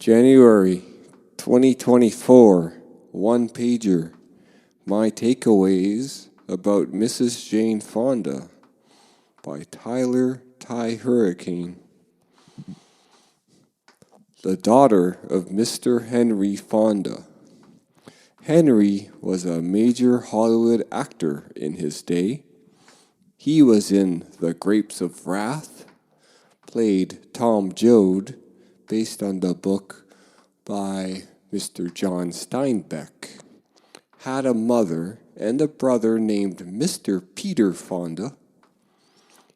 January 2024, one pager. My takeaways about Mrs. Jane Fonda by Tyler Ty Hurricane. The daughter of Mr. Henry Fonda. Henry was a major Hollywood actor in his day. He was in The Grapes of Wrath, played Tom Joad, based on the book by Mr. John Steinbeck, had a mother and a brother named Mr. Peter Fonda.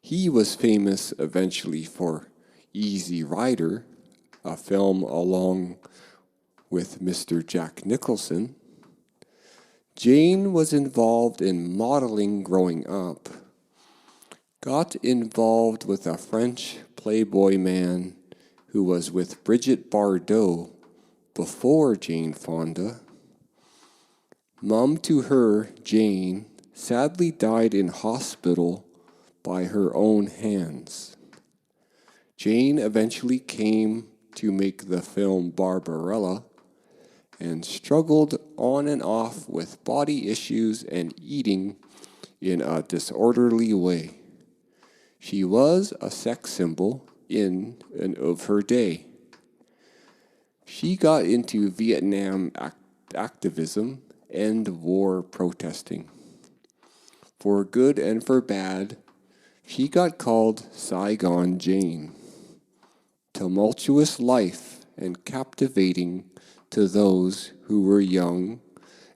He was famous eventually for Easy Rider, a film along with Mr. Jack Nicholson. Jane was involved in modeling growing up, got involved with a French playboy man who was with Brigitte Bardot before Jane Fonda. Mum to her, Jane, sadly died in hospital by her own hands. Jane eventually came to make the film Barbarella and struggled on and off with body issues and eating in a disorderly way. She was a sex symbol in and of her day. She got into Vietnam activism and war protesting. For good and for bad, she got called Saigon Jane. Tumultuous life and captivating to those who were young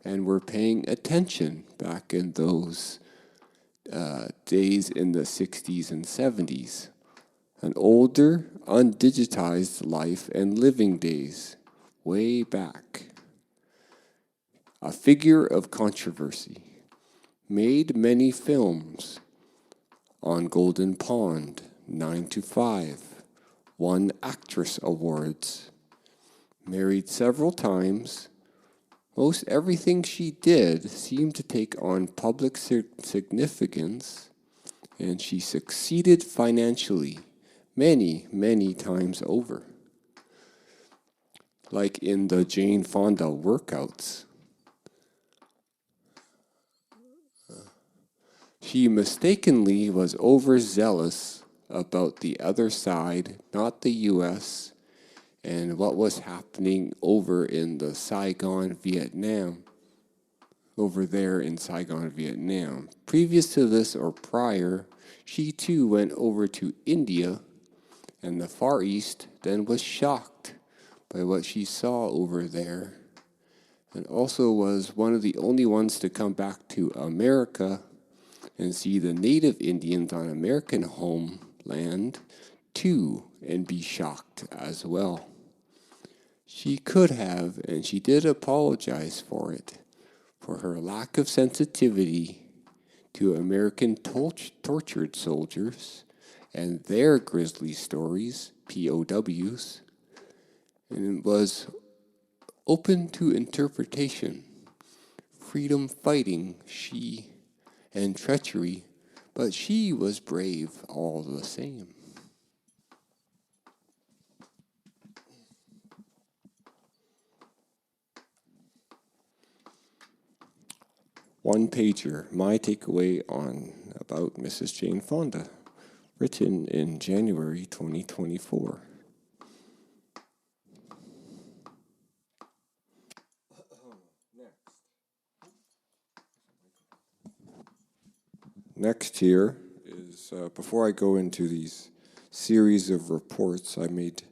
and were paying attention back in those days in the 60s and 70s. An older, undigitized life and living days, way back. A figure of controversy, made many films on Golden Pond, 9 to 5, won Actress Awards, married several times. Most everything she did seemed to take on public significance, and she succeeded financially many, many times over. Like in the Jane Fonda workouts. She mistakenly was overzealous about the other side, not the U.S., and what was happening over in the Saigon, Vietnam, over there in Saigon, Vietnam. Previous to this or prior, she too went over to India and the Far East, then was shocked by what she saw over there, and also was one of the only ones to come back to America and see the native Indians on American homeland too, and be shocked as well. She could have, and she did apologize for it, for her lack of sensitivity to American tortured soldiers and their grisly stories, POWs, and it was open to interpretation, freedom fighting, and treachery, but she was brave all the same. One pager, my takeaway on about Mrs. Jane Fonda, written in January 2024. Next here is, before I go into these series of reports, I made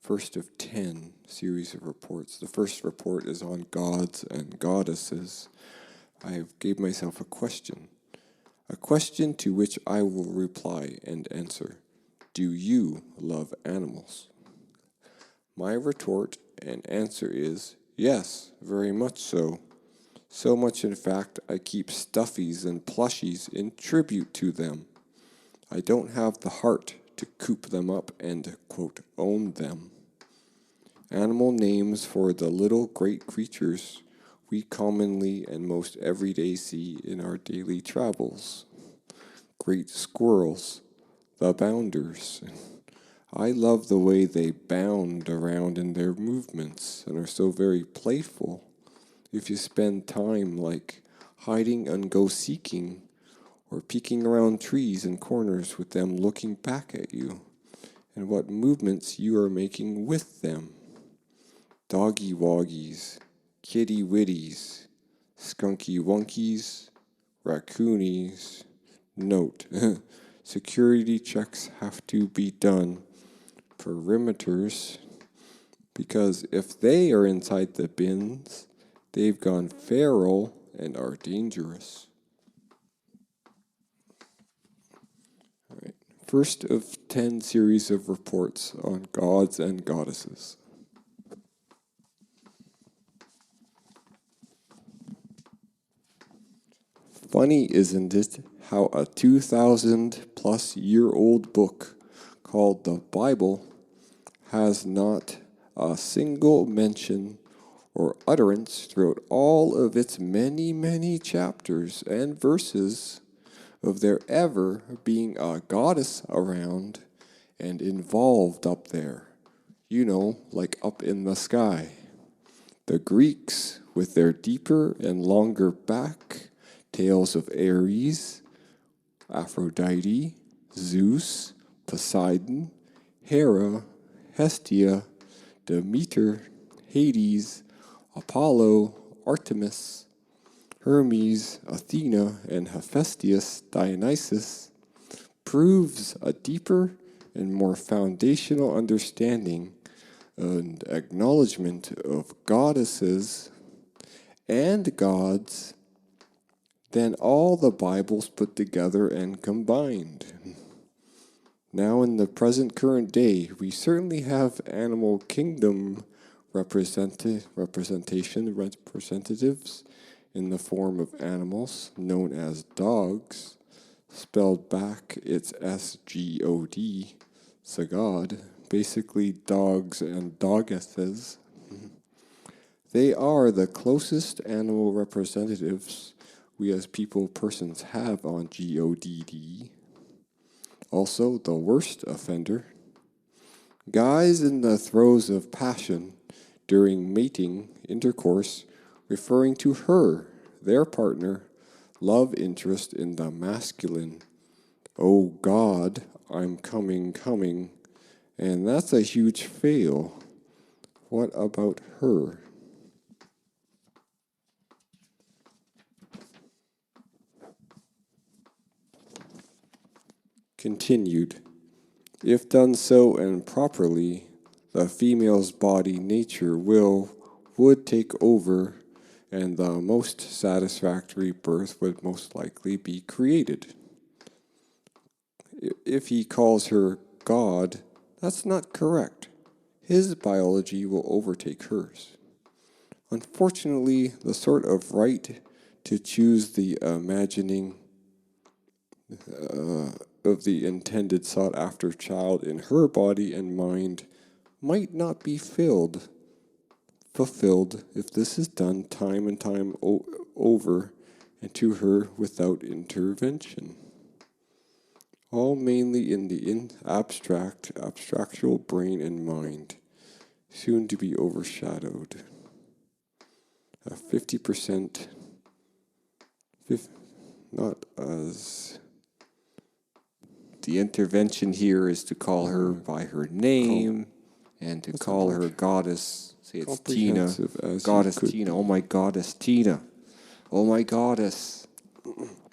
first of 10 series of reports. The first report is on gods and goddesses. I gave myself a question to which I will reply and answer. Do you love animals? My retort and answer is, yes, very much so. So much, in fact, I keep stuffies and plushies in tribute to them. I don't have the heart to coop them up and, quote, own them. Animal names for the little great creatures we commonly and most every day see in our daily travels. Great squirrels, the bounders, I love the way they bound around in their movements and are so very playful. If you spend time like hiding and go seeking, or peeking around trees and corners with them looking back at you, and what movements you are making with them. Doggy woggies, kitty witties, skunky wonkies, raccoonies. Note, security checks have to be done. Perimeters, because if they are inside the bins, they've gone feral and are dangerous. All right. First of 10 series of reports on gods and goddesses. Funny, isn't it, how a 2,000 plus year old book called the Bible has not a single mention or utterance throughout all of its many, many chapters and verses of there ever being a goddess around and involved up there. You know, like up in the sky. The Greeks, with their deeper and longer back, tales of Ares, Aphrodite, Zeus, Poseidon, Hera, Hestia, Demeter, Hades, Apollo, Artemis, Hermes, Athena, and Hephaestus, Dionysus, proves a deeper and more foundational understanding and acknowledgement of goddesses and gods than all the Bibles put together and combined. Now, in the present current day, we certainly have animal kingdom representatives in the form of animals known as dogs, spelled back it's SGOD, Sagod, basically dogs and doggesses. They are the closest animal representatives we as persons have on GODD. Also, the worst offender. Guys in the throes of passion during mating, intercourse, referring to her, their partner, love interest in the masculine. Oh God, I'm coming, and that's a huge fail. What about her? Continued. If done so and properly, the female's body nature would take over, and the most satisfactory birth would most likely be created. If he calls her God, that's not correct. His biology will overtake hers. Unfortunately, the sort of right to choose the imagining of the intended sought-after child in her body and mind might not be fulfilled if this is done time and time over and to her without intervention. All mainly in the abstractual brain and mind, soon to be overshadowed. 50%, not as... The intervention here is to call her by her name and to call her goddess. Say it's Tina. Goddess Tina. Oh my goddess Tina. Oh my goddess.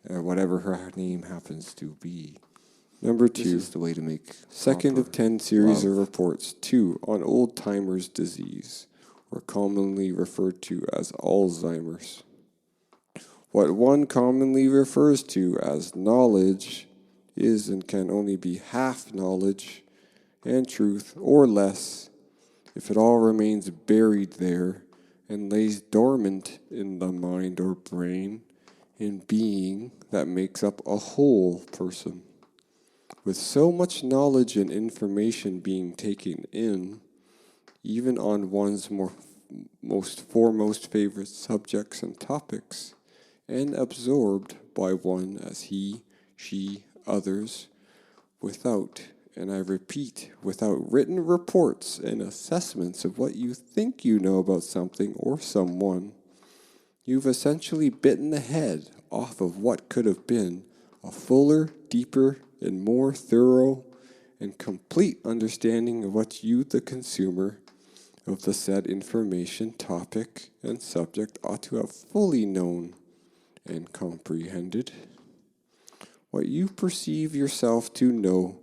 Or whatever her name happens to be. Number 2. This is the way to make second of 10 series of reports. 2 on old timers' disease, or commonly referred to as Alzheimer's. What one commonly refers to as knowledge is and can only be half knowledge and truth, or less, if it all remains buried there and lays dormant in the mind or brain in being that makes up a whole person. With so much knowledge and information being taken in, even on one's foremost favorite subjects and topics, and absorbed by one as he, she, others, without and I repeat without written reports and assessments of what you think you know about something or someone, you've essentially bitten the head off of what could have been a fuller, deeper, and more thorough and complete understanding of what you, the consumer of the said information, topic, and subject, ought to have fully known and comprehended. What you perceive yourself to know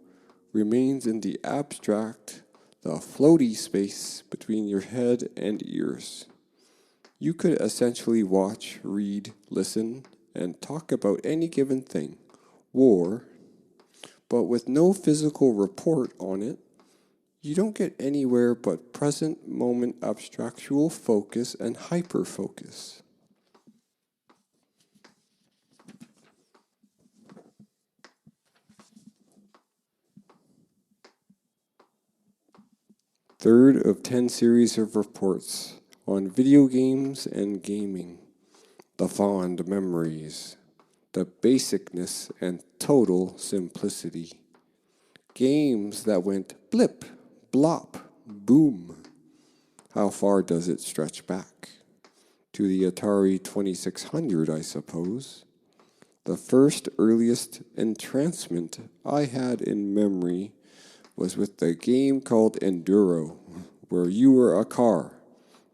remains in the abstract, the floaty space between your head and ears. You could essentially watch, read, listen, and talk about any given thing, war, but with no physical report on it, you don't get anywhere but present moment abstractual focus and hyperfocus. Third of 10 series of reports on video games and gaming, the fond memories, the basicness and total simplicity. Games that went blip, blop, boom. How far does it stretch back? To the Atari 2600, I suppose. The first earliest entrancement I had in memory was with the game called Enduro, where you were a car,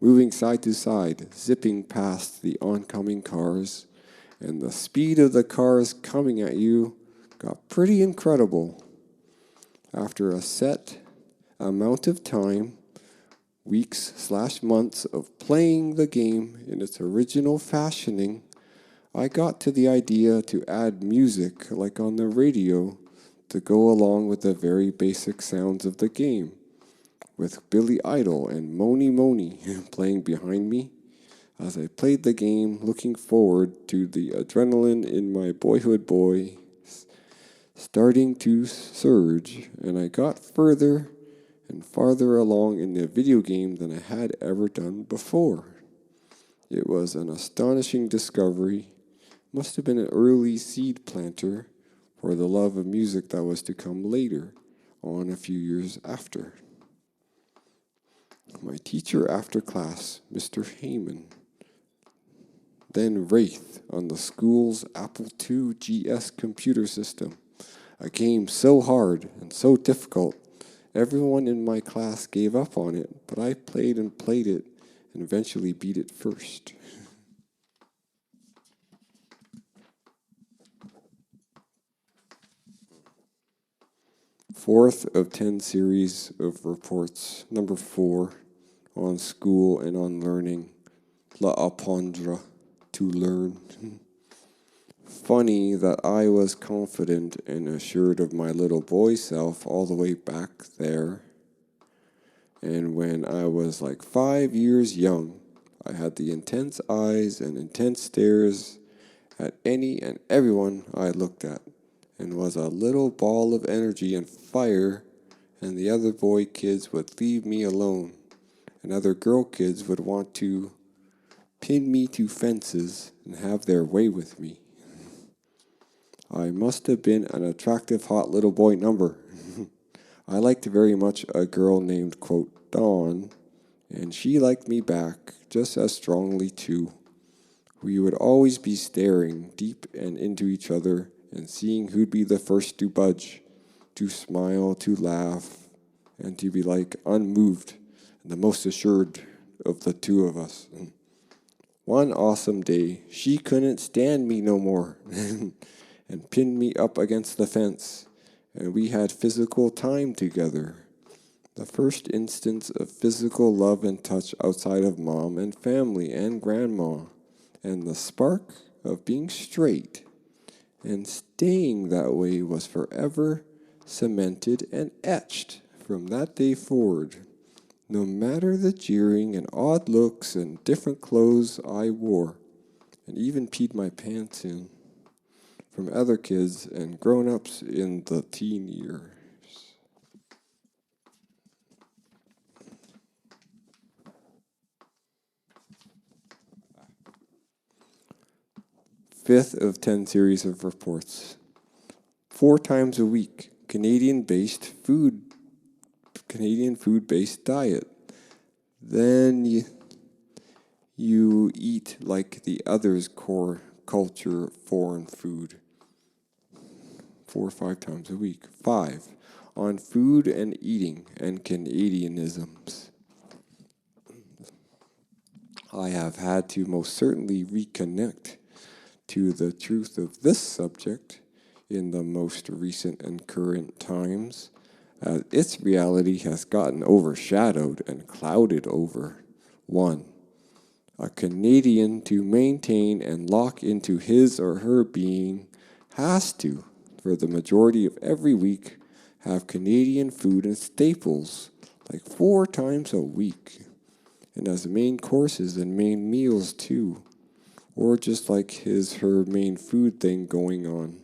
moving side to side, zipping past the oncoming cars, and the speed of the cars coming at you got pretty incredible. After a set amount of time, weeks/months of playing the game in its original fashioning, I got to the idea to add music like on the radio to go along with the very basic sounds of the game, with Billy Idol and Moni Moni playing behind me as I played the game, looking forward to the adrenaline in my boyhood boy starting to surge, and I got further and farther along in the video game than I had ever done before. It was an astonishing discovery, must have been an early seed planter for the love of music that was to come later on a few years after. My teacher after class, Mr. Heyman, then Wraith on the school's Apple II GS computer system, a game so hard and so difficult, everyone in my class gave up on it, but I played and played it and eventually beat it first. Fourth of 10 series of reports, number 4, on school and on learning, la apprendre, to learn. Funny that I was confident and assured of my little boy self all the way back there. And when I was like 5 years young, I had the intense eyes and intense stares at any and everyone I looked at, and was a little ball of energy and fire, and the other boy kids would leave me alone, and other girl kids would want to pin me to fences and have their way with me. I must have been an attractive hot little boy number. I liked very much a girl named, quote, Dawn, and she liked me back just as strongly too. We would always be staring deep and into each other and seeing who'd be the first to budge, to smile, to laugh, and to be like unmoved and the most assured of the two of us. One awesome day, she couldn't stand me no more and pinned me up against the fence, and we had physical time together. The first instance of physical love and touch outside of mom and family and grandma, and the spark of being straight and staying that way was forever cemented and etched from that day forward. No matter the jeering and odd looks and different clothes I wore, and even peed my pants in, from other kids and grown-ups in the teen years. Fifth of 10 series of reports. 4 times a week, Canadian-based Canadian food-based diet. Then you eat like the others core culture foreign food 4 or 5 times a week. 5. On food and eating and Canadianisms. I have had to most certainly reconnect to the truth of this subject in the most recent and current times, as its reality has gotten overshadowed and clouded over. 1. A Canadian, to maintain and lock into his or her being, has to, for the majority of every week, have Canadian food and staples like 4 times a week, and as main courses and main meals too, or just like her main food thing going on.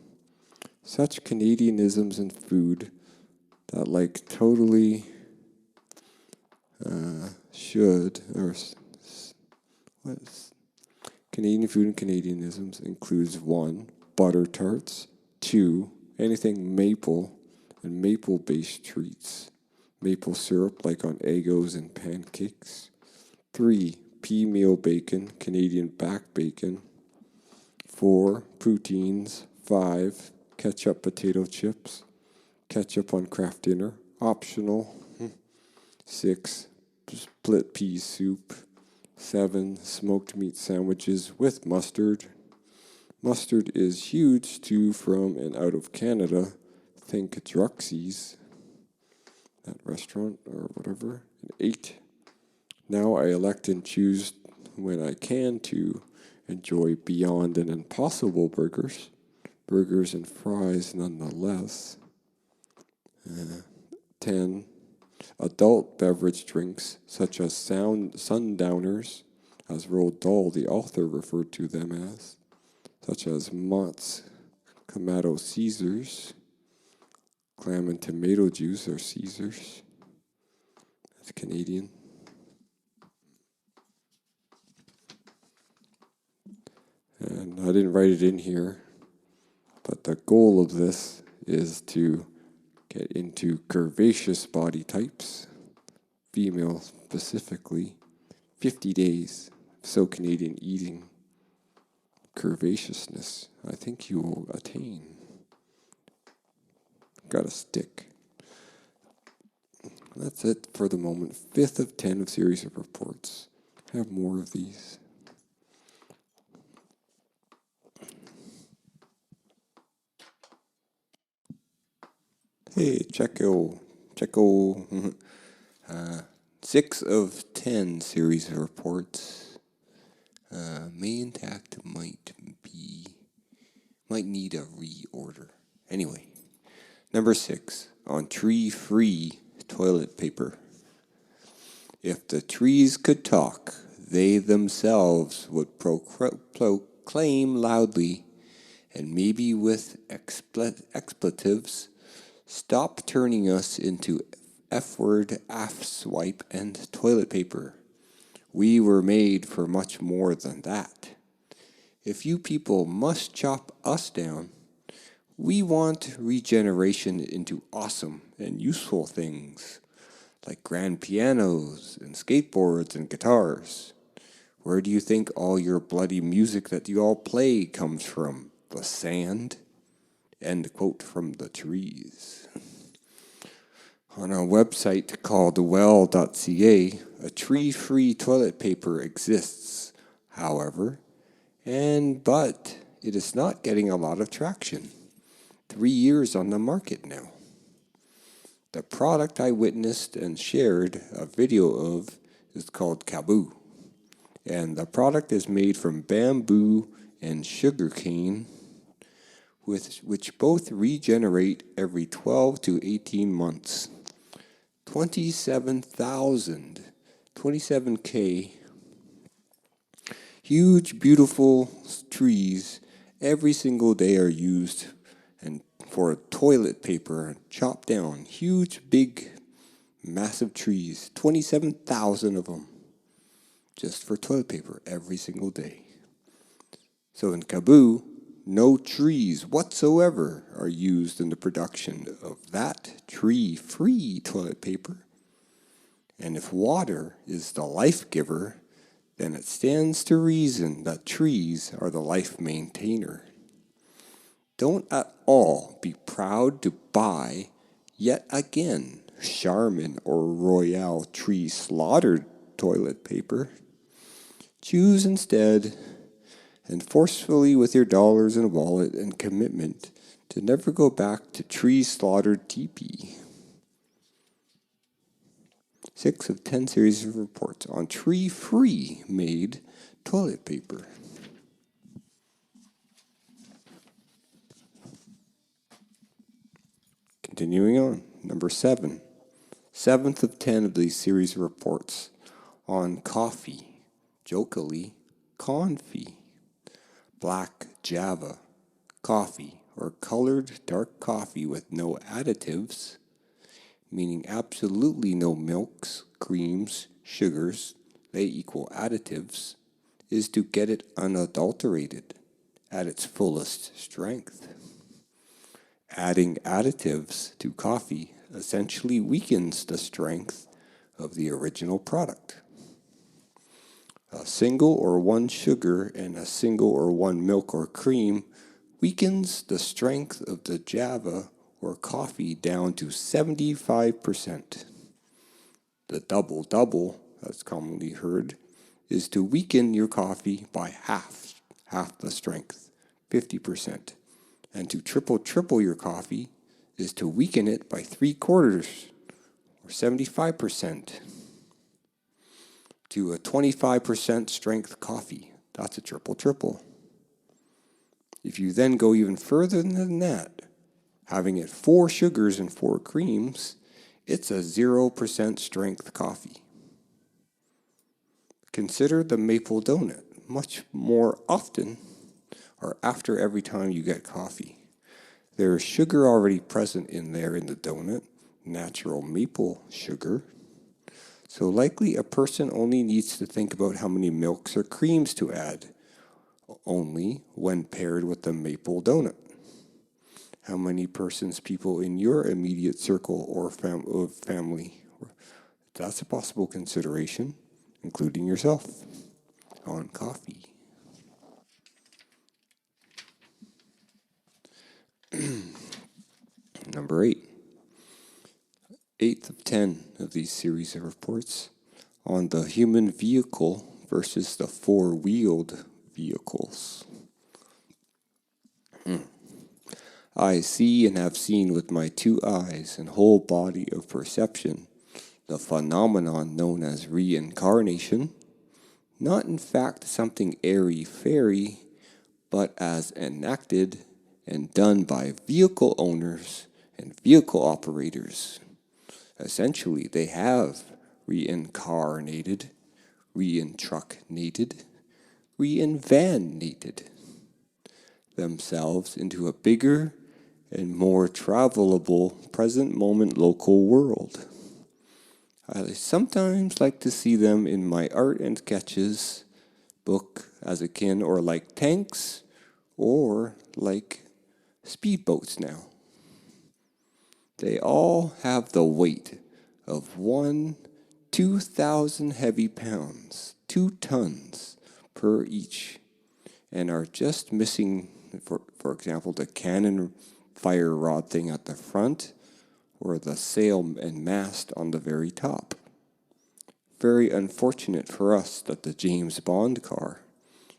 Such Canadianisms in food that like totally should, or what is Canadian food and Canadianisms includes 1. Butter tarts. 2. Anything maple and maple-based treats. Maple syrup like on Eggos and pancakes. 3. Pea meal bacon, Canadian back bacon. 4. Poutines. 5. Ketchup potato chips. Ketchup on Kraft Dinner. Optional. 6. Split pea soup. 7. Smoked meat sandwiches with mustard. Mustard is huge too from and out of Canada. Think Druxies, that restaurant or whatever. 8. Now I elect and choose when I can to enjoy Beyond and Impossible burgers. Burgers and fries nonetheless. 10. Adult beverage drinks such as sundowners, as Roald Dahl, the author, referred to them as, such as Mott's Clamato Caesars, clam and tomato juice or Caesars. That's Canadian. And I didn't write it in here, but the goal of this is to get into curvaceous body types, female specifically, 50 days. So Canadian eating curvaceousness, I think you will attain. Got a stick. That's it for the moment. 5th of 10 of series of reports. Have more of these. Hey, Checo. 6 of 10 series of reports. May intact might need a reorder. Anyway, number 6 on tree-free toilet paper. If the trees could talk, they themselves would proclaim loudly, and maybe with expletives, stop turning us into F-word, swipe, and toilet paper. We were made for much more than that. If you people must chop us down, we want regeneration into awesome and useful things, like grand pianos and skateboards and guitars. Where do you think all your bloody music that you all play comes from? The sand? End quote from the trees. On a website called well.ca, a tree-free toilet paper exists, however, but it is not getting a lot of traction. 3 years on the market now. The product I witnessed and shared a video of is called Kaboo, and the product is made from bamboo and sugarcane, which both regenerate every 12 to 18 months. 27K huge, beautiful trees every single day are used and for toilet paper, chopped down, huge, big, massive trees, 27,000 of them, just for toilet paper every single day. So in Kaboo, no trees whatsoever are used in the production of that tree-free toilet paper. And if water is the life giver, then it stands to reason that trees are the life maintainer. Don't at all be proud to buy, yet again, Charmin or Royale tree slaughtered toilet paper. Choose instead, and forcefully with your dollars and wallet and commitment, to never go back to tree slaughtered teepee. 6 of 10 series of reports on tree-free made toilet paper. Continuing on, number 7. 7th of 10 of these series of reports on coffee, jokily, confy, black Java, coffee, or colored dark coffee with no additives, meaning absolutely no milks, creams, sugars, they equal additives, is to get it unadulterated at its fullest strength. Adding additives to coffee essentially weakens the strength of the original product. A single or one sugar and a single or one milk or cream weakens the strength of the Java or coffee down to 75%. The double-double, that's commonly heard, is to weaken your coffee by half the strength, 50%. And to triple your coffee is to weaken it by 3/4, or 75%. To a 25% strength coffee, that's a triple. If you then go even further than that, having it 4 sugars and 4 creams, it's a 0% strength coffee. Consider the maple donut much more often or after every time you get coffee. There is sugar already present in there in the donut, natural maple sugar. So likely a person only needs to think about how many milks or creams to add, only when paired with the maple donut. How many people in your immediate circle or of family? That's a possible consideration, including yourself, on coffee. Number 8. 8th of 10 of these series of reports on the human vehicle versus the four-wheeled vehicles. I see and have seen with my 2 eyes and whole body of perception the phenomenon known as reincarnation, not in fact something airy-fairy, but as enacted and done by vehicle owners and vehicle operators. Essentially, they have reincarnated, reintrucknated, reinvanated themselves into a bigger and more travelable present moment local world. I sometimes like to see them in my art and sketches book as akin or like tanks or like speedboats now. They all have the weight of 2,000 heavy pounds, 2 tons per each, and are just missing, for example, the cannon fire rod thing at the front or the sail and mast on the very top. Very unfortunate for us that the James Bond car,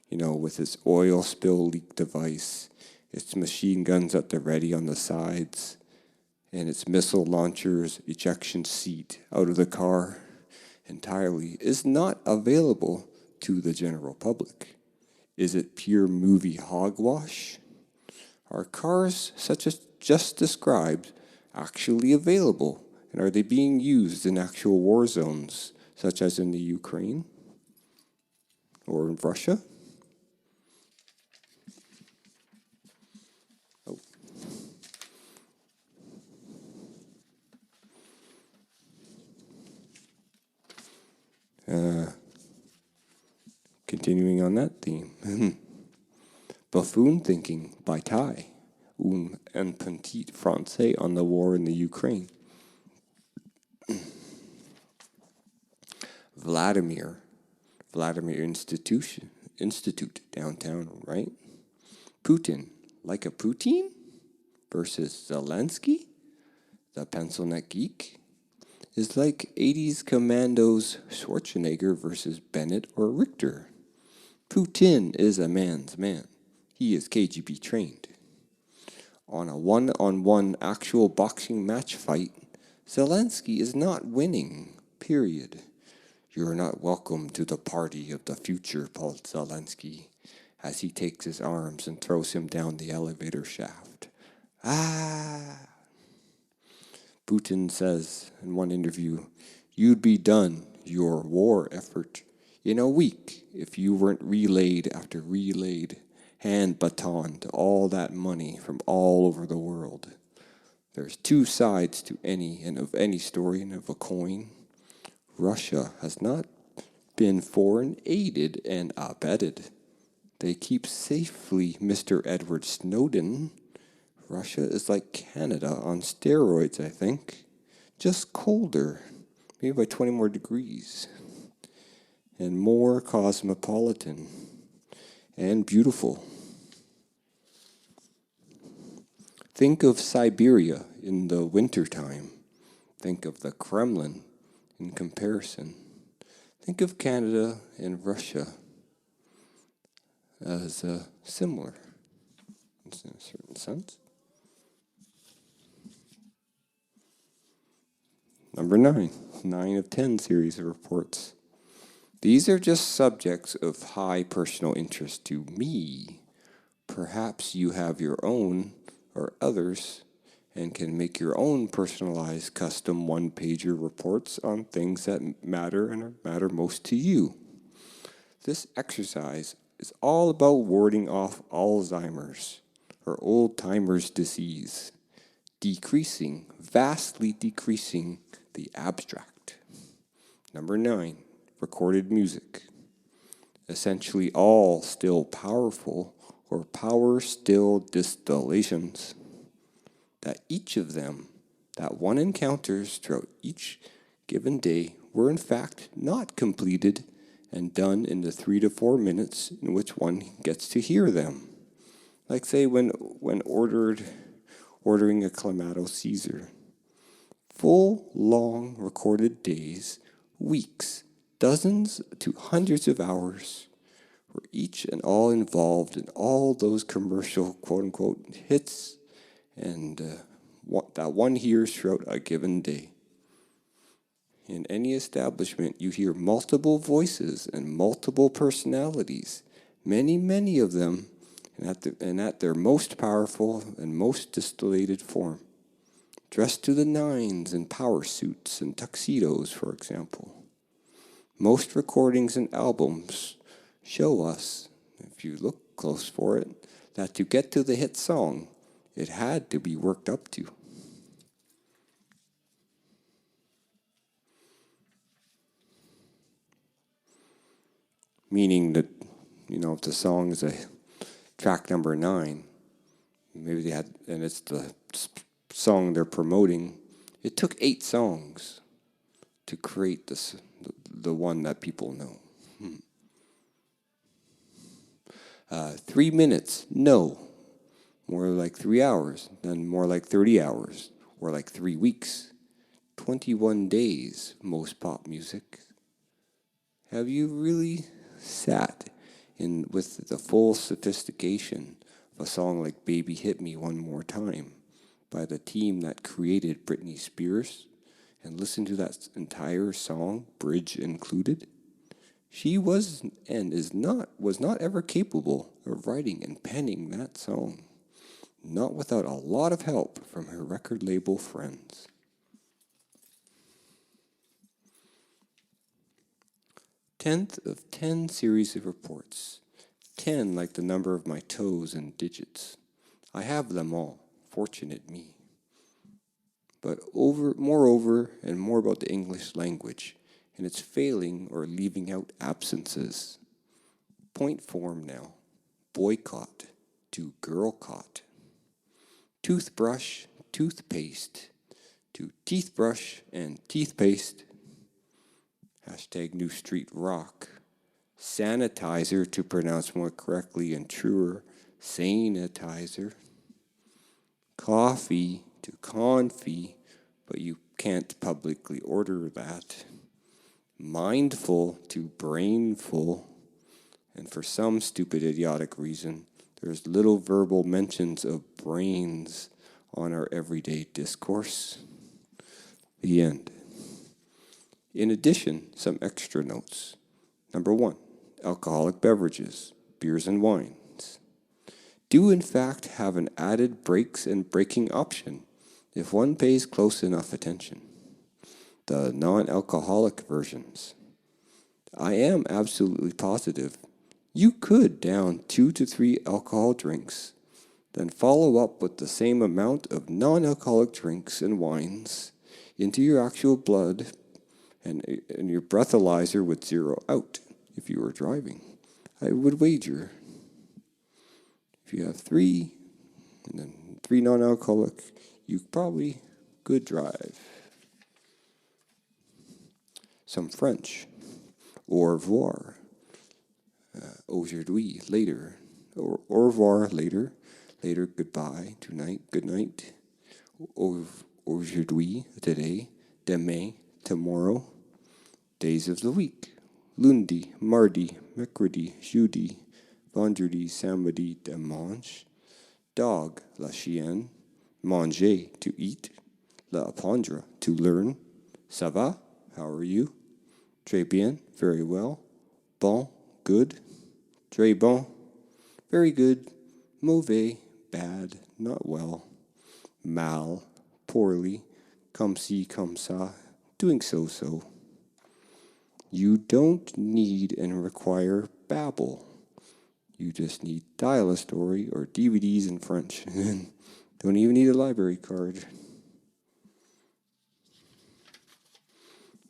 with its oil spill leak device, its machine guns at the ready on the sides, and its missile launcher's ejection seat out of the car entirely, is not available to the general public. Is it pure movie hogwash? Are cars such as just described actually available, and are they being used in actual war zones, such as in the Ukraine or in Russia? Continuing on that theme. Buffoon Thinking by Ty, un petit français on the war in the Ukraine. Vladimir Institute downtown, right? Putin, like a poutine? Versus Zelensky, the pencil neck geek, is like 80s Commandos Schwarzenegger versus Bennett or Richter. Putin is a man's man. He is KGB trained. On a one-on-one actual boxing match fight, Zelensky is not winning, period. You're not welcome to the party of the future, Paul Zelensky, as he takes his arms and throws him down the elevator shaft. Ah! Putin says in one interview, you'd be done your war effort in a week if you weren't relayed after relayed, hand batoned all that money from all over the world. There's two sides to any story and of a coin. Russia has not been foreign aided and abetted. They keep safely Mr. Edward Snowden. Russia is like Canada on steroids, I think. Just colder, maybe by 20 more degrees. And more cosmopolitan and beautiful. Think of Siberia in the wintertime. Think of the Kremlin in comparison. Think of Canada and Russia as similar in a certain sense. Number 9, 9 of 10 series of reports. These are just subjects of high personal interest to me. Perhaps you have your own or others and can make your own personalized custom one-pager reports on things that matter and matter most to you. This exercise is all about warding off Alzheimer's or old-timer's disease, vastly decreasing the abstract. Number 9, recorded music. Essentially all still powerful or power still distillations. That each of them, that one encounters throughout each given day, were in fact not completed and done in the 3 to 4 minutes in which one gets to hear them. Like say when ordering a Clamato Caesar. Full, long, recorded days, weeks, dozens to hundreds of hours were each and all involved in all those commercial quote-unquote hits and that one hears throughout a given day. In any establishment, you hear multiple voices and multiple personalities, many of them, and at their most powerful and most distillated form. Dressed to the nines in power suits and tuxedos, for example. Most recordings and albums show us, if you look close for it, that to get to the hit song, it had to be worked up to. Meaning that, if the song is a track number 9, maybe they had, and it's the song they're promoting, it took 8 songs to create the one that people know. 3 minutes, no. More like 3 hours, then more like 30 hours, or like 3 weeks. 21 days, most pop music. Have you really sat in with the full sophistication of a song like Baby Hit Me One More Time by the team that created Britney Spears and listened to that entire song, bridge included? She was not ever capable of writing and penning that song, not without a lot of help from her record label friends. 10th of 10 series of reports. 10 like the number of my toes and digits. I have them all, fortunate me. But moreover and more about the English language and its failing or leaving out absences. Point form now. Boycott. to girl caught. Toothbrush, toothpaste, to teeth brush and teeth paste. Hashtag New Street Rock. Sanitizer, to pronounce more correctly and truer, sanitizer. Coffee, to confy, but you can't publicly order that. Mindful, to brainful. And for some stupid idiotic reason, there's little verbal mentions of brains on our everyday discourse. The end. In addition, some extra notes. Number 1, alcoholic beverages, beers and wines, do in fact have an added breaks and breaking option if one pays close enough attention. The non-alcoholic versions. I am absolutely positive you could down 2 to 3 alcohol drinks, then follow up with the same amount of non-alcoholic drinks and wines into your actual blood, and your breathalyzer would zero out if you were driving. I would wager. If you have 3, and then 3 non-alcoholic, you probably could drive. Some French. Au revoir. Aujourd'hui, later. Or au revoir, later. Later, goodbye. Tonight, good night. Aujourd'hui, today. Demain, tomorrow. Days of the week. Lundi, mardi, mercredi, jeudi, vendredi, samedi, dimanche. Dog, la chienne. Manger, to eat. L'apprendre, to learn. Ça va? How are you? Très bien, very well. Bon, good. Très bon, very good. Mauvais, bad, not well. Mal, poorly. Comme ci, comme ça, doing so-so. You don't need and require babble. You just need Dial a Story or DVDs in French. Don't even need a library card.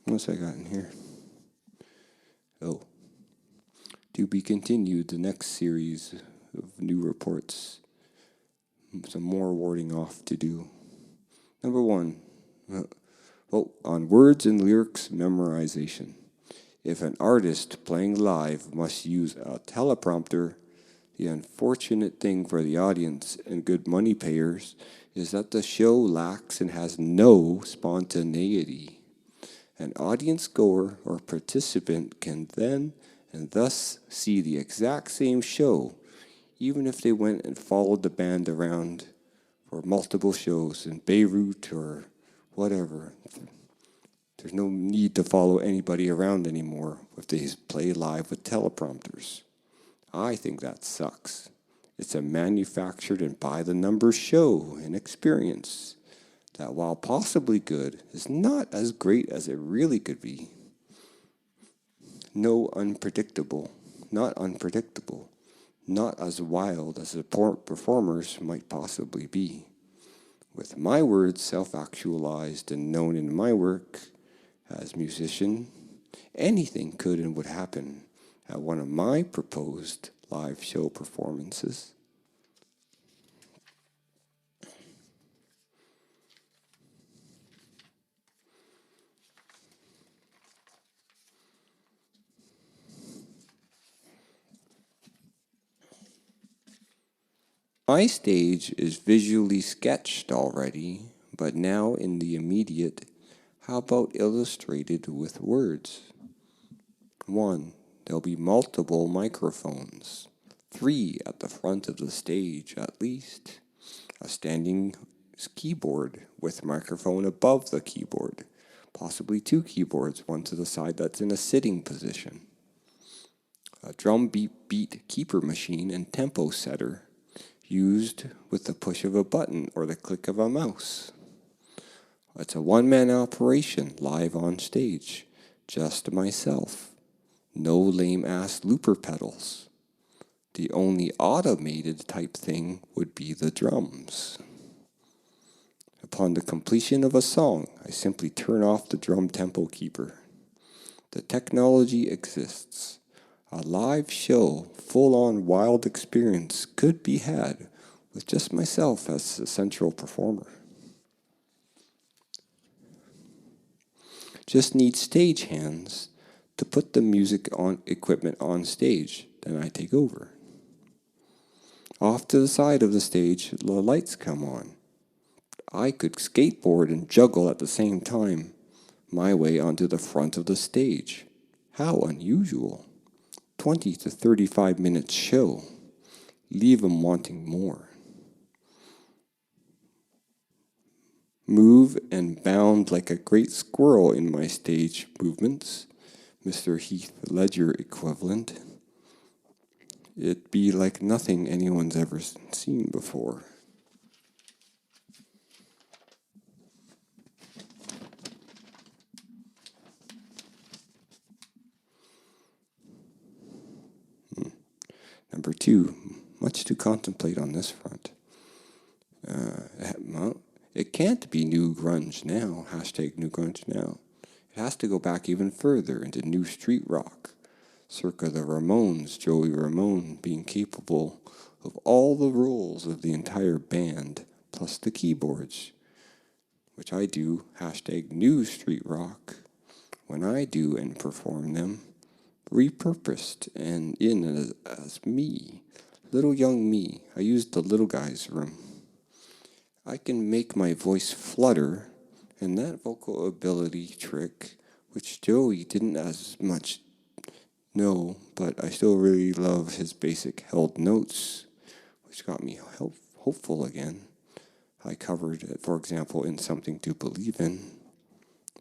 What's I got in here? Oh. To be continued, the next series of new reports. Some more warding off to do. Number 1. On words and lyrics memorization. If an artist playing live must use a teleprompter, the unfortunate thing for the audience and good money payers is that the show lacks and has no spontaneity. An audience goer or participant can then and thus see the exact same show, even if they went and followed the band around for multiple shows in Beirut or whatever. There's no need to follow anybody around anymore if they play live with teleprompters. I think that sucks. It's a manufactured and by-the-numbers show and experience that, while possibly good, is not as great as it really could be. Not unpredictable, not as wild as the performers might possibly be. With my words self-actualized and known in my work as musician, anything could and would happen at one of my proposed live show performances. My stage is visually sketched already, but now in the immediate, how about illustrated with words? 1. There'll be multiple microphones, 3 at the front of the stage at least. A standing keyboard with microphone above the keyboard, possibly 2 keyboards, one to the side that's in a sitting position. A drum beat keeper machine and tempo setter used with the push of a button or the click of a mouse. It's a one-man operation live on stage, just myself. No lame-ass looper pedals. The only automated type thing would be the drums. Upon the completion of a song, I simply turn off the drum tempo keeper. The technology exists. A live show, full-on wild experience could be had with just myself as the central performer. Just need stage hands to put the music on equipment on stage, then I take over. Off to the side of the stage, the lights come on. I could skateboard and juggle at the same time, my way onto the front of the stage. How unusual. 20 to 35 minutes show. Leave 'em wanting more. Move and bound like a great squirrel in my stage movements, Mr. Heath Ledger equivalent. It'd be like nothing anyone's ever seen before. Number 2, much to contemplate on this front. It can't be new grunge now, hashtag new grunge now. It has to go back even further into new street rock, circa the Ramones, Joey Ramone being capable of all the roles of the entire band, plus the keyboards, which I do, hashtag new street rock, when I do and perform them, repurposed and in as me, little young me. I used the little guy's room. I can make my voice flutter, and that vocal ability trick, which Joey didn't as much know, but I still really love his basic held notes, which got me hopeful again. I covered it, for example, in Something to Believe In.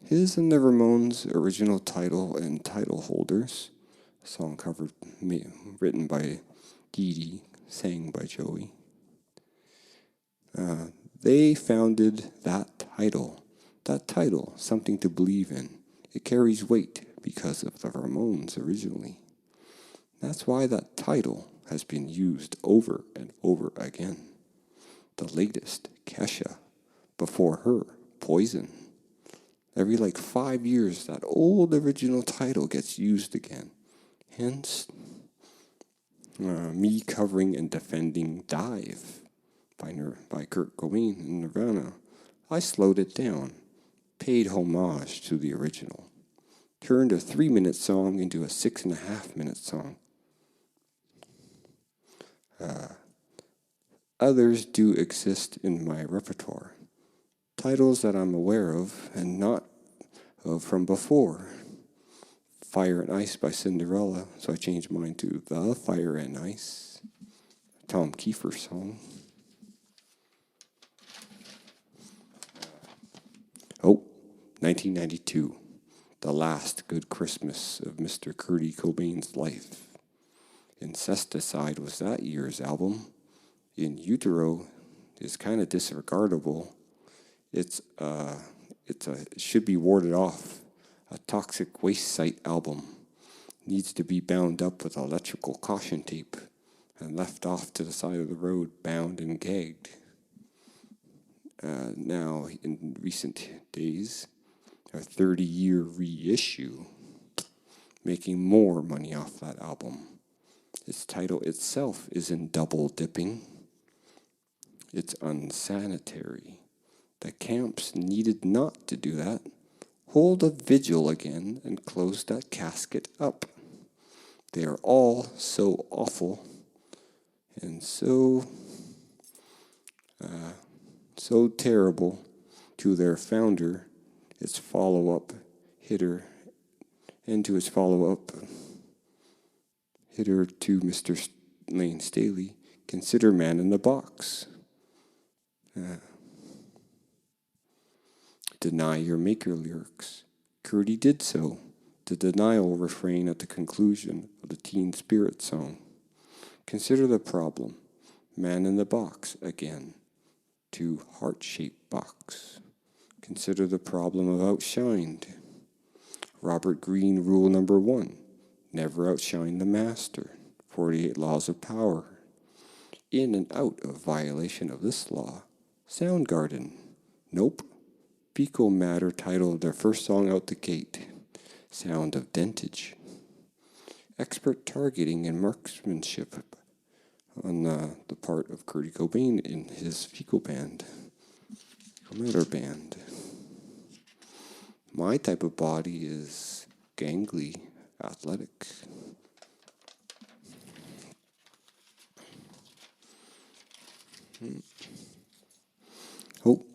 His and the Ramones' original title and title holders, a song covered, written by Dee Dee, sang by Joey. They founded that title, Something to Believe In. It carries weight because of the Ramones originally. That's why that title has been used over and over again. The latest, Kesha. Before her, Poison. Every 5 years, that old original title gets used again. Hence, me covering and defending Dive by Kurt Cobain in Nirvana. I slowed it down, paid homage to the original, turned a 3-minute song into a 6.5-minute song. Others do exist in my repertoire, titles that I'm aware of and not of from before. Fire and Ice by Cinderella, so I changed mine to The Fire and Ice, Tom Kiefer song. 1992, the last good Christmas of Mr. Kurt Cobain's life. Incesticide was that year's album. In Utero is kind of disregardable. It should be warded off. A toxic waste site album needs to be bound up with electrical caution tape and left off to the side of the road, bound and gagged. Now, in recent days, a 30-year reissue, making more money off that album. Its title itself is in double dipping. It's unsanitary. The camps needed not to do that. Hold a vigil again and close that casket up. They are all so awful and so terrible to their founder, its follow-up hitter, and to its follow-up hitter to Mr. Lane Staley. Consider Man in the Box. Deny Your Maker lyrics. Curdy did so. The denial refrain at the conclusion of the Teen Spirit song. Consider the problem. Man in the Box again. To Heart-Shaped Box. Consider the problem of Outshined. Robert Greene rule number 1. Never outshine the master. 48 laws of power. In and out of violation of this law. Soundgarden. Nope. Fecal Matter titled their first song out the gate. Sound of Dentage. expert targeting and marksmanship on the part of Kurt Cobain in his Fecal Band, Fecal Matter Band. My type of body is gangly, athletic. Oh.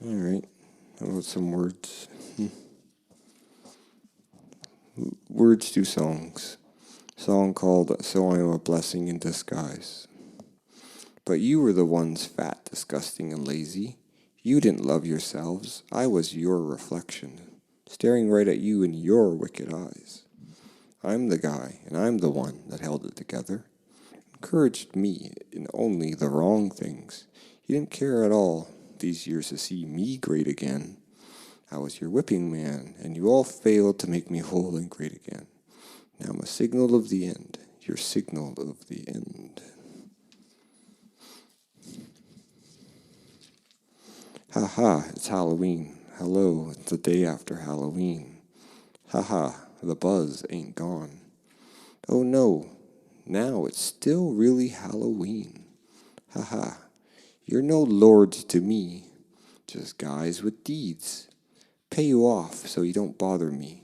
All right. How about some words? Words to songs. Song called So I Am a Blessing in Disguise. But you were the ones fat, disgusting, and lazy. You didn't love yourselves. I was your reflection, staring right at you in your wicked eyes. I'm the guy, and I'm the one that held it together. Encouraged me in only the wrong things. You didn't care at all these years to see me great again. I was your whipping man, and you all failed to make me whole and great again. Now I'm a signal of the end, your signal of the end. Ha ha, it's Halloween. Hello, it's the day after Halloween. Ha ha, the buzz ain't gone. Oh no, now it's still really Halloween. Ha ha, you're no lords to me, just guys with deeds. Pay you off so you don't bother me.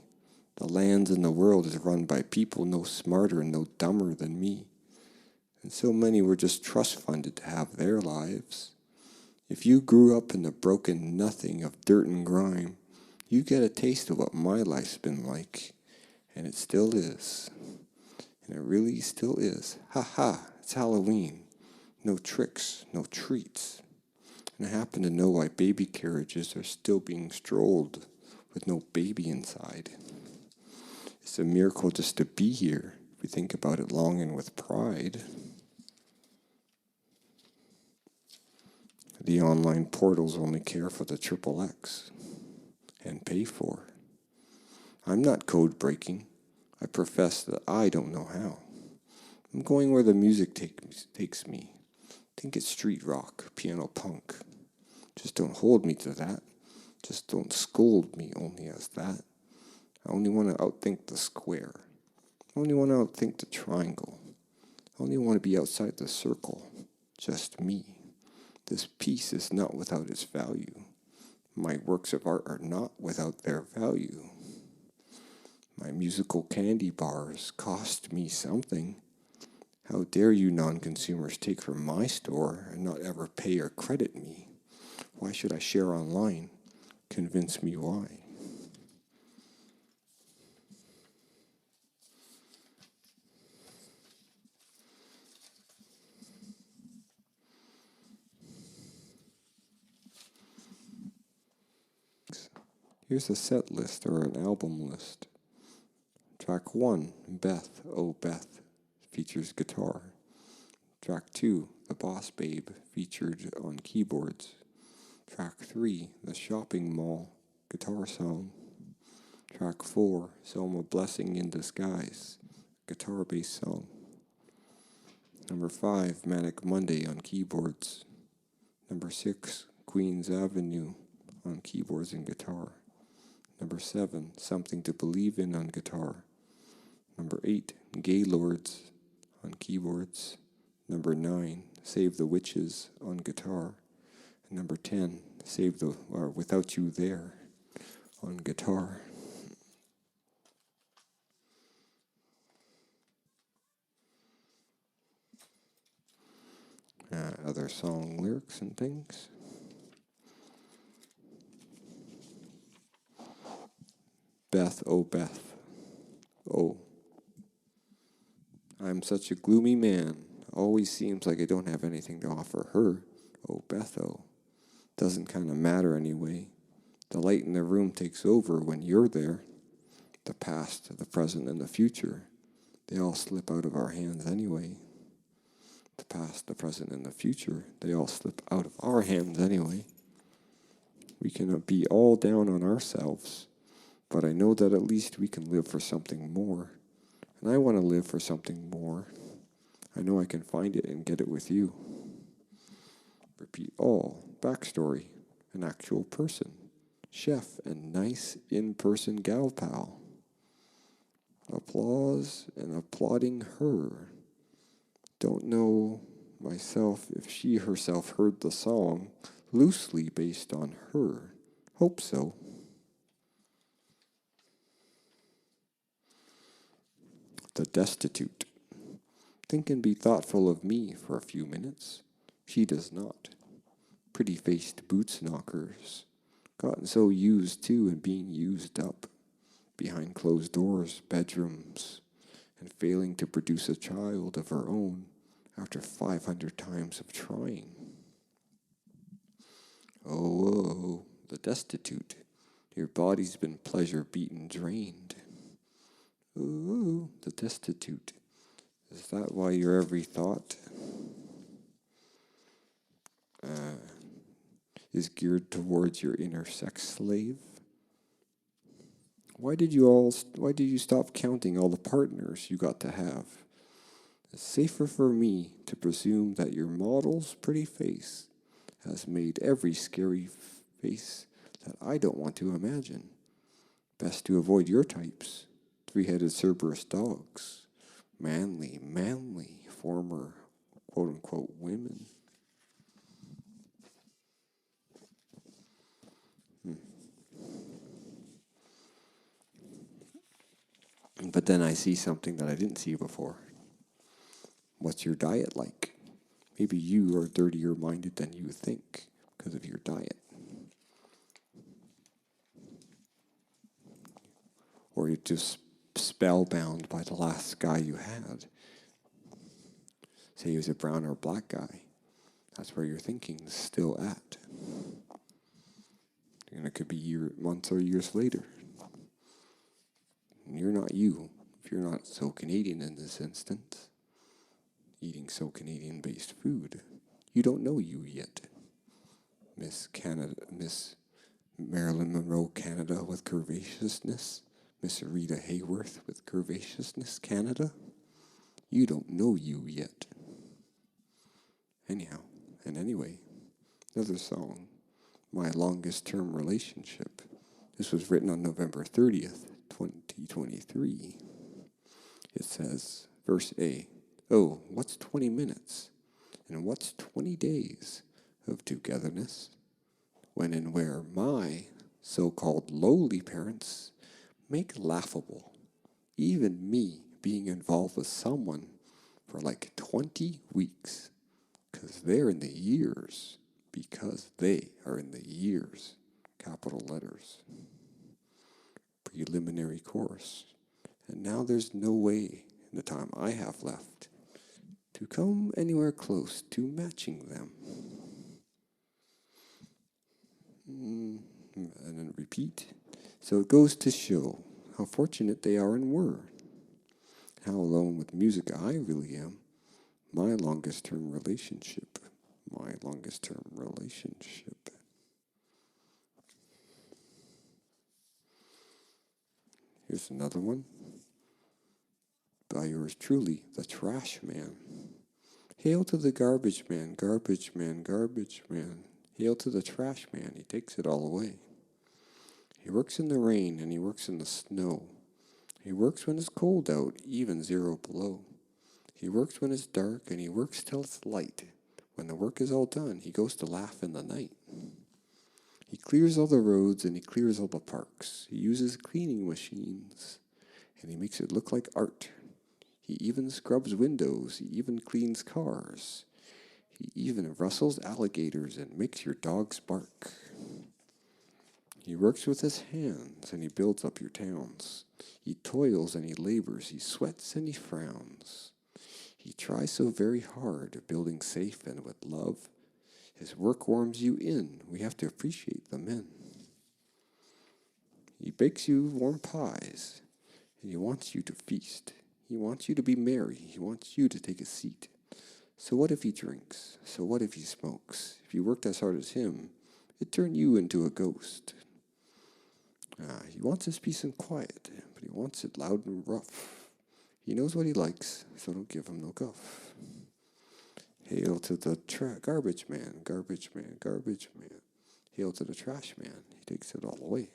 The lands in the world is run by people no smarter and no dumber than me. And so many were just trust funded to have their lives. If you grew up in the broken nothing of dirt and grime, you get a taste of what my life's been like. And it still is. And it really still is. Ha ha, it's Halloween. No tricks, no treats. And I happen to know why baby carriages are still being strolled with no baby inside. It's a miracle just to be here, if we think about it long and with pride. The online portals only care for the triple X and pay for. I'm not code breaking. I profess that I don't know how. I'm going where the music takes me. Think it's street rock, piano punk. Just don't hold me to that. Just don't scold me only as that. I only want to outthink the square. I only want to outthink the triangle. I only want to be outside the circle. Just me. This piece is not without its value. My works of art are not without their value. My musical candy bars cost me something. How dare you non-consumers take from my store and not ever pay or credit me? Why should I share online? Convince me why. Here's a set list or an album list. Track 1, Beth, Oh Beth, features guitar. Track 2, The Boss Babe, featured on keyboards. Track 3, The Shopping Mall, guitar song. Track 4, So I'm a Blessing in Disguise, guitar-based song. Number 5, Manic Monday on keyboards. Number 6, Queens Avenue on keyboards and guitar. Number 7, Something to Believe in on guitar. Number 8, Gaylords on keyboards. Number 9, Save the Witches on guitar. And number 10, Without You There on guitar. Other song lyrics and things. Beth, oh Beth, oh. I'm such a gloomy man. Always seems like I don't have anything to offer her. Oh, Beth, oh. Doesn't kind of matter anyway. The light in the room takes over when you're there. The past, the present, and the future, they all slip out of our hands anyway. The past, the present, and the future, they all slip out of our hands anyway. We can be all down on ourselves, but I know that at least we can live for something more. And I want to live for something more. I know I can find it and get it with you. Repeat all. Backstory. An actual person. Chef and nice in-person gal pal. Applause and applauding her. Don't know myself if she herself heard the song, loosely based on her. Hope so. The destitute. Think and be thoughtful of me for a few minutes. She does not. Pretty-faced boots knockers. Gotten so used to and being used up. Behind closed doors, bedrooms, and failing to produce a child of her own after 500 times of trying. Oh, the destitute. Your body's been pleasure-beaten, drained. Oh, the destitute. Is that why your every thought is geared towards your inner sex slave? Why did you stop counting all the partners you got to have? It's safer for me to presume that your model's pretty face has made every scary face that I don't want to imagine. Best to avoid your types. Three-headed Cerberus dogs. Manly, former quote-unquote women. But then I see something that I didn't see before. What's your diet like? Maybe you are dirtier minded than you think because of your diet. Or you're just spellbound by the last guy you had. Say he was a brown or black guy. That's where your thinking's still at. And it could be months or years later. And you're not you if you're not so Canadian in this instance. Eating so Canadian-based food. You don't know you yet. Miss Marilyn Monroe Canada with curvaceousness. Miss Rita Hayworth with curvaceousness Canada. You don't know you yet. Anyhow, and anyway, another song, My Longest Term Relationship. This was written on November 30th, 2023. It says, verse A, oh, what's 20 minutes? And what's 20 days of togetherness? When and where my so-called lowly parents make laughable, even me being involved with someone for like 20 weeks. Because they are in the years. Capital letters. Preliminary course. And now there's no way in the time I have left to come anywhere close to matching them. And then repeat. So it goes to show how fortunate they are and were. How alone with music I really am. My longest term relationship. Here's another one. By yours truly, the Trash Man. Hail to the garbage man, garbage man, garbage man. Hail to the trash man, he takes it all away. He works in the rain and he works in the snow. He works when it's cold out, even 0 below. He works when it's dark and he works till it's light. When the work is all done, he goes to laugh in the night. He clears all the roads and he clears all the parks. He uses cleaning machines and he makes it look like art. He even scrubs windows. He even cleans cars. He even rustles alligators and makes your dogs bark. He works with his hands and he builds up your towns. He toils and he labors. He sweats and he frowns. He tries so very hard, building safe and with love. His work warms you in. We have to appreciate the men. He bakes you warm pies, and he wants you to feast. He wants you to be merry. He wants you to take a seat. So what if he drinks? So what if he smokes? If you worked as hard as him, it'd turn you into a ghost. He wants his peace and quiet, but he wants it loud and rough. He knows what he likes, so don't give him no guff. Hail to the garbage man, garbage man, garbage man. Hail to the trash man. He takes it all away.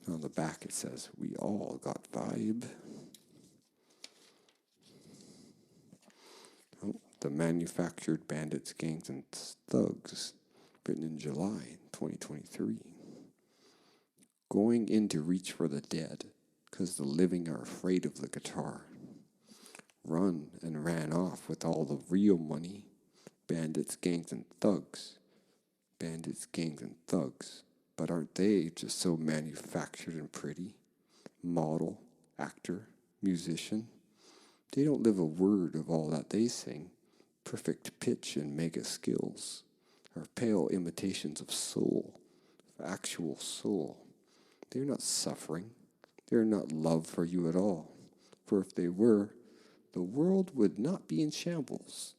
On the back it says, we all got vibe. Oh, the Manufactured Bandits, Gangs, and Thugs, written in July 2023. Going in to reach for the dead, 'cause the living are afraid of the guitar. Run and ran off with all the real money. Bandits, gangs, and thugs. Bandits, gangs, and thugs. But aren't they just so manufactured and pretty? Model, actor, musician. They don't live a word of all that they sing. Perfect pitch and mega skills are pale imitations of soul, of actual soul. They're not suffering. They're not love for you at all. For if they were, the world would not be in shambles,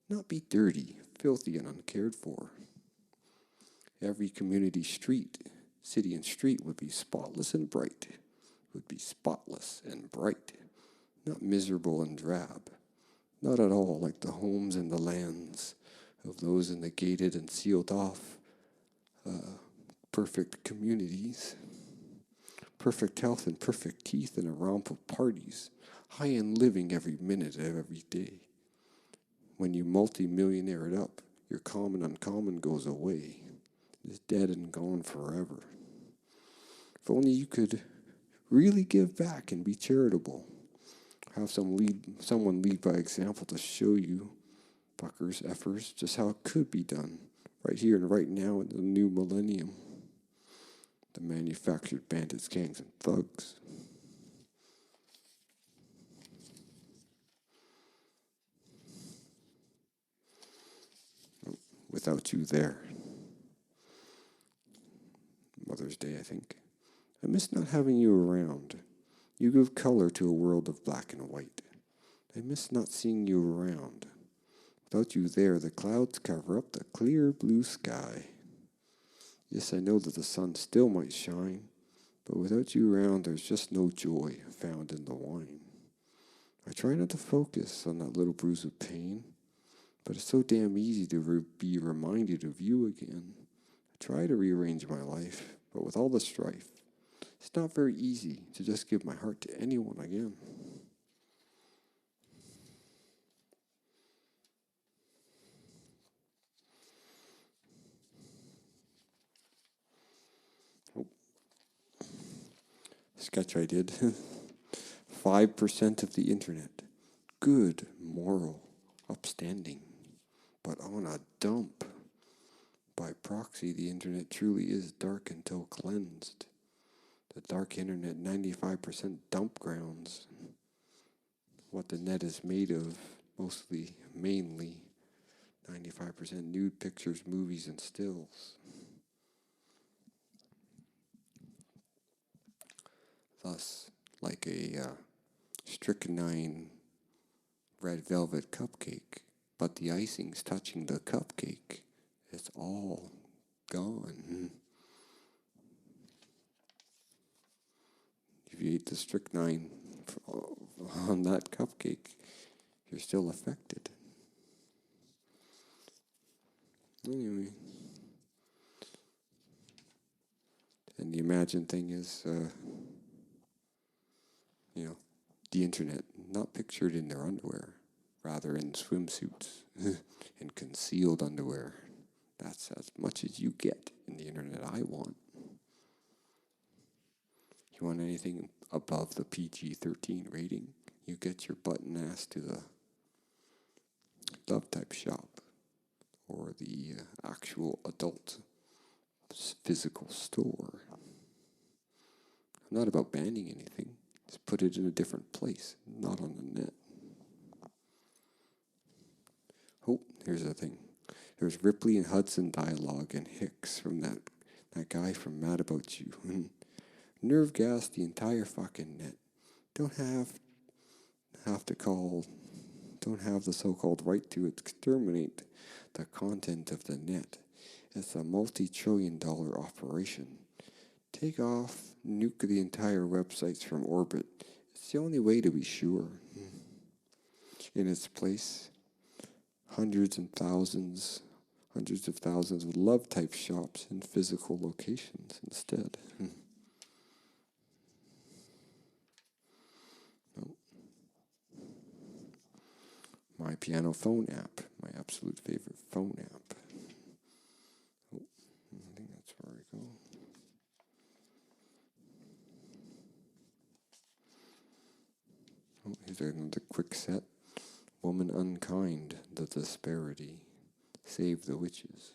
not be dirty, filthy, and uncared for. Every community street, city and street would be spotless and bright, would be spotless and bright, not miserable and drab, not at all like the homes and the lands of those in the gated and sealed off perfect communities. Perfect health and perfect teeth and a romp of parties, high-end living every minute of every day. When you multi-millionaire it up, your common uncommon goes away. It is dead and gone forever. If only you could really give back and be charitable. Have someone lead by example to show you, fuckers, effers, just how it could be done, right here and right now in the new millennium. The Manufactured Bandits, Gangs, and Thugs. Without you there. Mother's Day, I think. I miss not having you around. You give color to a world of black and white. I miss not seeing you around. Without you there, the clouds cover up the clear blue sky. Yes, I know that the sun still might shine, but without you around, there's just no joy found in the wine. I try not to focus on that little bruise of pain, but it's so damn easy to be reminded of you again. I try to rearrange my life, but with all the strife, it's not very easy to just give my heart to anyone again. Oh. Sketch I did. 5% of the internet. Good, moral, upstanding, but on a dump. By proxy, the internet truly is dark until cleansed. The dark internet, 95% dump grounds. What the net is made of, mainly, 95% nude pictures, movies, and stills. Thus, like a strychnine red velvet cupcake, but the icing's touching the cupcake. It's all gone. If you eat the strychnine on that cupcake, you're still affected. Anyway. And the imagined thing is, the internet, not pictured in their underwear, rather in swimsuits and concealed underwear. That's as much as you get in the internet I want. You want anything above the PG-13 rating, you get your button ass to the Love Type shop or the actual adult physical store. I'm not about banning anything. Just put it in a different place, not on the net. Oh, here's the thing. There's Ripley and Hudson dialogue and Hicks from that guy from Mad About You. Nerve gas the entire fucking net. Don't have the so-called right to exterminate the content of the net. It's a multi-trillion-dollar operation. Take off, nuke the entire websites from orbit. It's the only way to be sure. In its place, hundreds and thousands, hundreds of thousands of love-type shops in physical locations instead. No. My Piano phone app, my absolute favorite phone app. Oh, I think that's where I go. Oh, here's another quick set. Woman unkind, the disparity. Save the witches.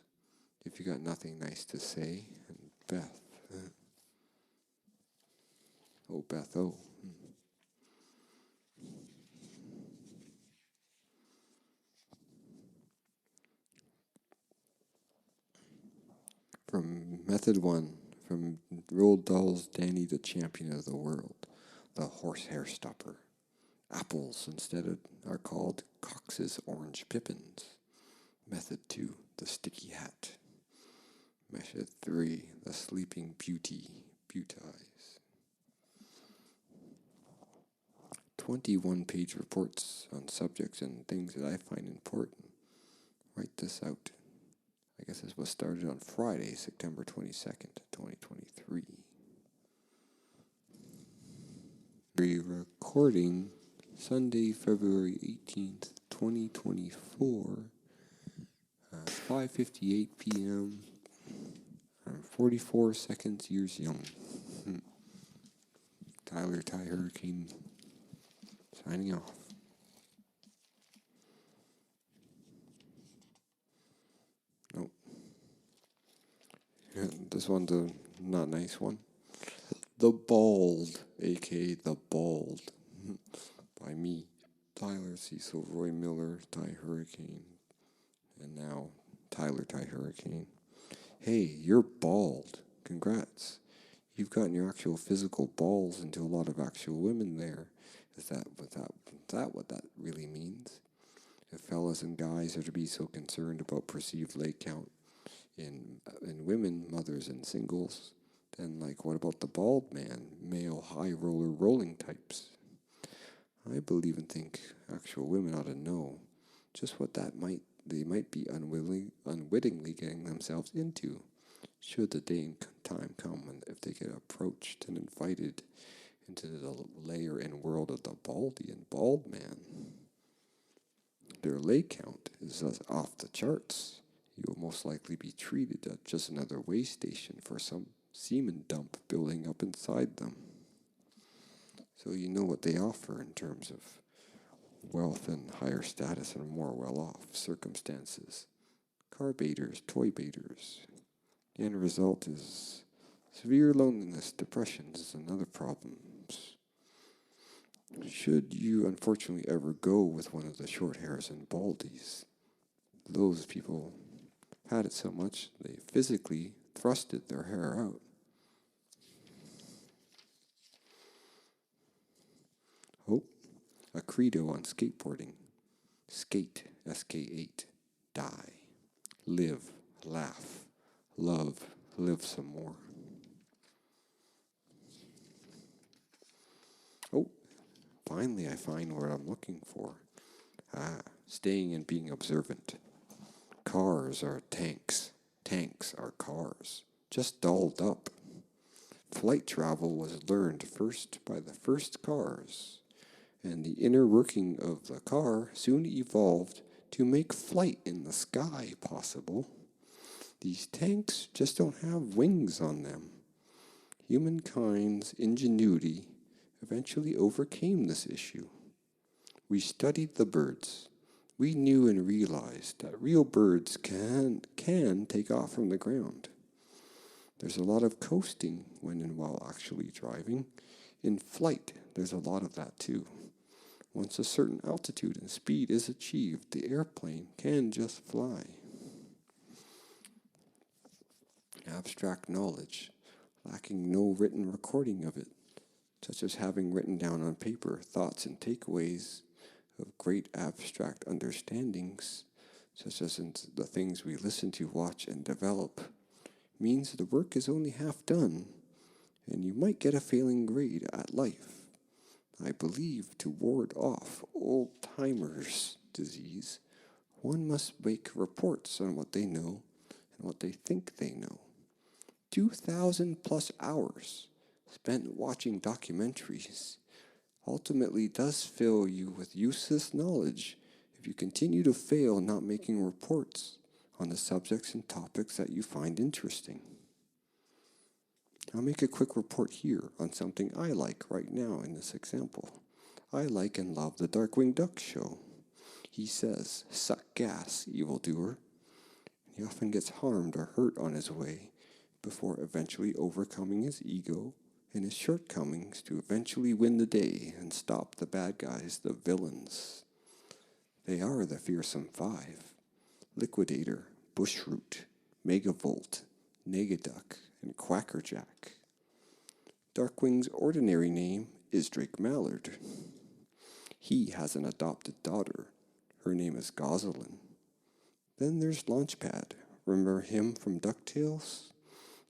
If you got nothing nice to say, and Beth. Oh, Beth, oh. From Method 1, from Roald Dahl's Danny the Champion of the World, the horsehair stopper. Apples instead are called Cox's Orange Pippins. Method 2, the Sticky Hat. Method 3, the Sleeping Beauty, Beautize. 21-page reports on subjects and things that I find important. Write this out. I guess this was started on Friday, September 22nd, 2023. Recording Sunday, February 18th, 2024, 5:58 p.m. I'm 44 seconds years young. Tyler Ty Hurricane signing off. Nope. Yeah, this one's a not nice one. The Bald, aka The Bald, by me, Tyler Cecil Roy Miller, Ty Hurricane, and now Tyler Ty Hurricane. Hey, you're bald. Congrats. You've gotten your actual physical balls into a lot of actual women there. Is that what that really means? If fellas and guys are to be so concerned about perceived leg count in women, mothers, and singles, then what about the bald man, male high roller rolling types? I believe and think actual women ought to know just what they might be unwittingly getting themselves into, should the day and time come when if they get approached and invited into the layer and world of the baldy and bald man. Their leg count is off the charts. You will most likely be treated as just another way station for some semen dump building up inside them. So you know what they offer in terms of wealth and higher status and more well-off circumstances. Car baiters, toy baiters. The end result is severe loneliness, depressions, and other problems. Should you unfortunately ever go with one of the short hairs and baldies, those people had it so much they physically thrusted their hair out. Oh, a credo on skateboarding. Skate, SK8. Die. Live, laugh, love, live some more. Oh, finally I find what I'm looking for. Staying and being observant. Cars are tanks. Tanks are cars. Just dolled up. Flight travel was learned first by the first cars, and the inner working of the car soon evolved to make flight in the sky possible. These tanks just don't have wings on them. Humankind's ingenuity eventually overcame this issue. We studied the birds. We knew and realized that real birds can take off from the ground. There's a lot of coasting when and while actually driving. In flight, there's a lot of that too. Once a certain altitude and speed is achieved, the airplane can just fly. Abstract knowledge, lacking no written recording of it, such as having written down on paper thoughts and takeaways of great abstract understandings, such as in the things we listen to, watch, and develop, means the work is only half done, and you might get a failing grade at life. I believe to ward off old-timers' disease, One must make reports on what they know and what they think they know. 2,000 plus hours spent watching documentaries ultimately does fill you with useless knowledge if you continue to fail not making reports on the subjects and topics that you find interesting. I'll make a quick report here on something I like right now in this example. I like and love the Darkwing Duck show. He says, "Suck gas, evildoer." He often gets harmed or hurt on his way before eventually overcoming his ego and his shortcomings to eventually win the day and stop the bad guys, the villains. They are the Fearsome Five: Liquidator, Bushroot, Megavolt, Negaduck, and Quackerjack. Darkwing's ordinary name is Drake Mallard. He has an adopted daughter. Her name is Gosalyn. Then there's Launchpad. Remember him from DuckTales?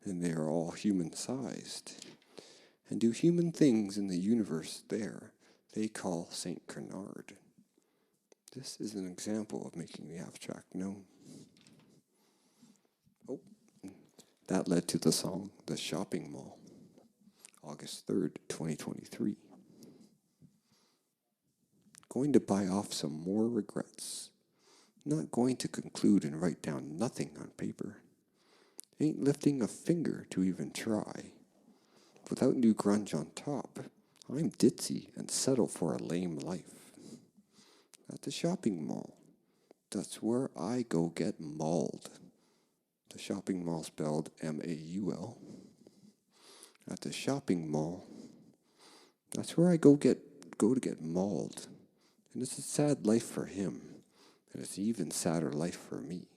And they are all human-sized and do human things in the universe there they call St. Canard. This is an example of making the abstract known. Oh, that led to the song The Shopping Mall, August 3rd, 2023. Going to buy off some more regrets. Not going to conclude and write down nothing on paper. Ain't lifting a finger to even try. Without new grunge on top, I'm ditzy and settle for a lame life. At the shopping mall, that's where I go get mauled. The shopping mall spelled M-A-U-L. At the shopping mall, that's where I go to get mauled. And it's a sad life for him, and it's an even sadder life for me.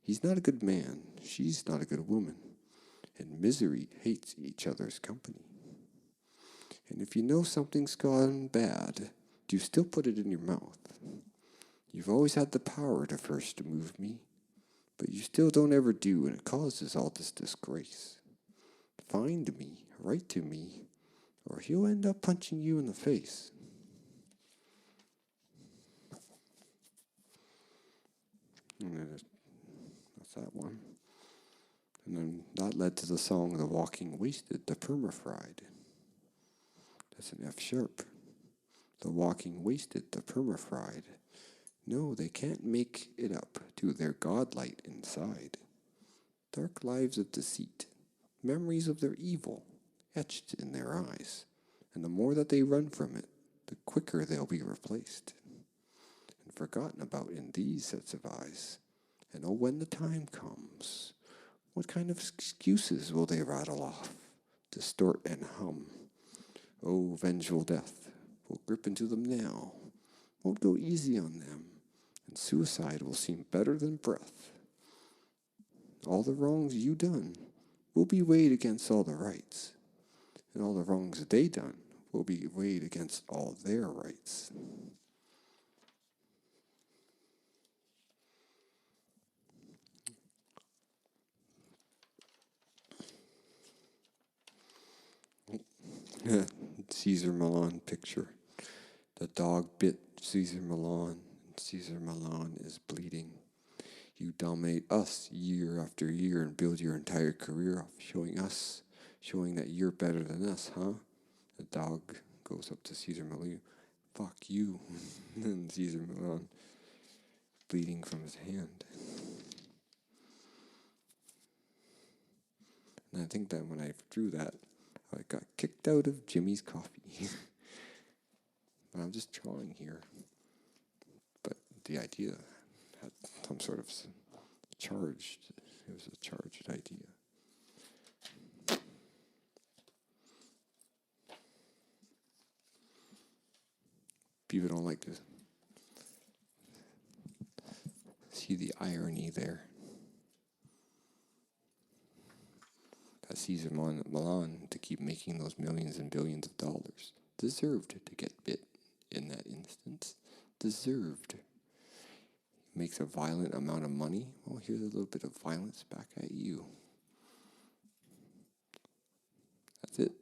He's not a good man, she's not a good woman, and misery hates each other's company. And if you know something's gone bad, do you still put it in your mouth? You've always had the power to first move me, but you still don't ever do, and it causes all this disgrace. Find me, write to me, or he'll end up punching you in the face. And that's that one. And then that led to the song The Walking Wasted, the Permafried. That's an F sharp. The Walking Wasted, the Permafried. No, they can't make it up to their godlight inside. Dark lives of deceit, memories of their evil, etched in their eyes. And the more that they run from it, the quicker they'll be replaced and forgotten about in these sets of eyes. And oh, when the time comes, what kind of excuses will they rattle off, distort and hum? Oh, vengeful death will grip into them now, won't go easy on them, and suicide will seem better than breath. All the wrongs you done will be weighed against all the rights, and all the wrongs they done will be weighed against all their rights. Caesar Milan picture. The dog bit Caesar Milan, and Caesar Milan is bleeding. You dominate us year after year and build your entire career off showing that you're better than us, huh? The dog goes up to Caesar Milan. Fuck you. And Caesar Milan bleeding from his hand. And I think that when I drew that, I got kicked out of Jimmy's Coffee. But I'm just drawing here. But the idea had some sort of charged. It was a charged idea. People don't like to see the irony there. That Caesar Milan, to keep making those millions and billions of dollars, deserved to get bit in that instance. Deserved. Makes a violent amount of money. Well, here's a little bit of violence back at you. That's it.